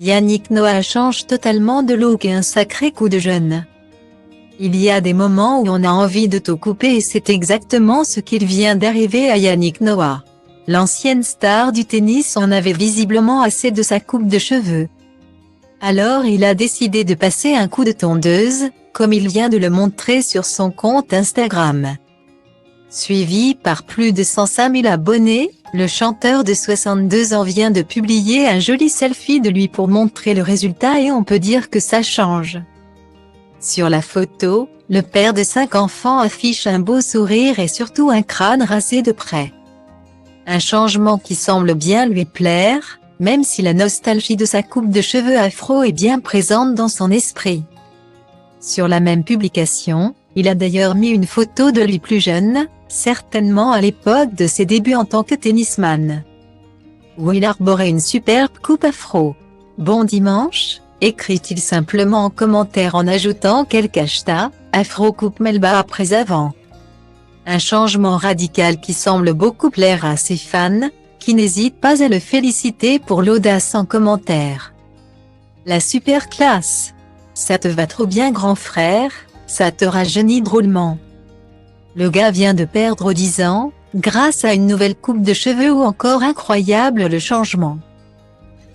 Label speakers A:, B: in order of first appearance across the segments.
A: Yannick Noah change totalement de look et un sacré coup de jeune. Il y a des moments où on a envie de tout couper et c'est exactement ce qu'il vient d'arriver à Yannick Noah. L'ancienne star du tennis en avait visiblement assez de sa coupe de cheveux. Alors il a décidé de passer un coup de tondeuse, comme il vient de le montrer sur son compte Instagram. Suivi par plus de 105 000 abonnés, le chanteur de 62 ans vient de publier un joli selfie de lui pour montrer le résultat et on peut dire que ça change. Sur la photo, le père de 5 enfants affiche un beau sourire et surtout un crâne rasé de près. Un changement qui semble bien lui plaire, même si la nostalgie de sa coupe de cheveux afro est bien présente dans son esprit. Sur la même publication, il a d'ailleurs mis une photo de lui plus jeune, certainement à l'époque de ses débuts en tant que tennisman, où il arborait une superbe coupe afro. Bon dimanche, écrit-il simplement en commentaire en ajoutant quelques hashtags, afro coupe Melba après avant. Un changement radical qui semble beaucoup plaire à ses fans, qui n'hésitent pas à le féliciter pour l'audace en commentaire. La super classe! Ça te va trop bien grand frère, ça te rajeunit drôlement. Le gars vient de perdre 10 ans, grâce à une nouvelle coupe de cheveux ou encore incroyable le changement.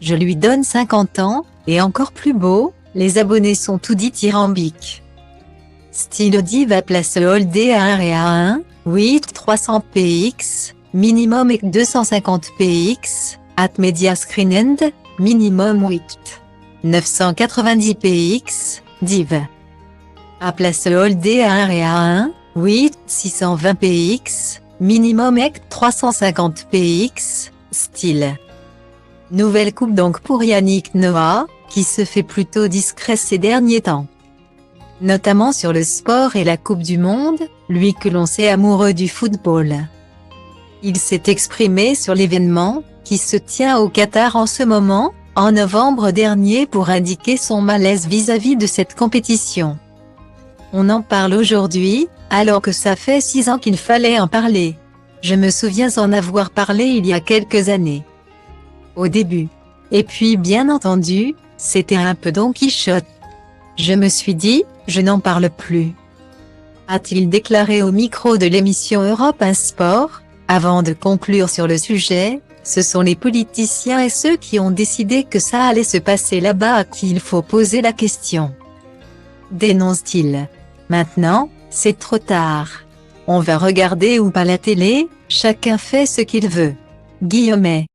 A: Je lui donne 50 ans, et encore plus beau, les abonnés sont tout dithyrambiques. Style diva place holdé à 1 et à 1, 8 300 px, minimum et 250 px, at media screen end, minimum 8. 990 px, div. À place holdé à 1 et à 1, 8 620 px, minimum et 350 px, style. Nouvelle coupe donc pour Yannick Noah, qui se fait plutôt discret ces derniers temps. Notamment sur le sport et la Coupe du Monde, lui que l'on sait amoureux du football. Il s'est exprimé sur l'événement, qui se tient au Qatar en ce moment, en novembre dernier pour indiquer son malaise vis-à-vis de cette compétition. On en parle aujourd'hui, alors que ça fait 6 ans qu'il fallait en parler. Je me souviens en avoir parlé il y a quelques années. Au début. Et puis bien entendu, c'était un peu Don Quichotte. Je me suis dit, je n'en parle plus. A-t-il déclaré au micro de l'émission Europe 1 Sport, avant de conclure sur le sujet, ce sont les politiciens et ceux qui ont décidé que ça allait se passer là-bas à qui il faut poser la question. Dénonce-t-il. Maintenant, c'est trop tard. On va regarder ou pas la télé, chacun fait ce qu'il veut. Guillemets.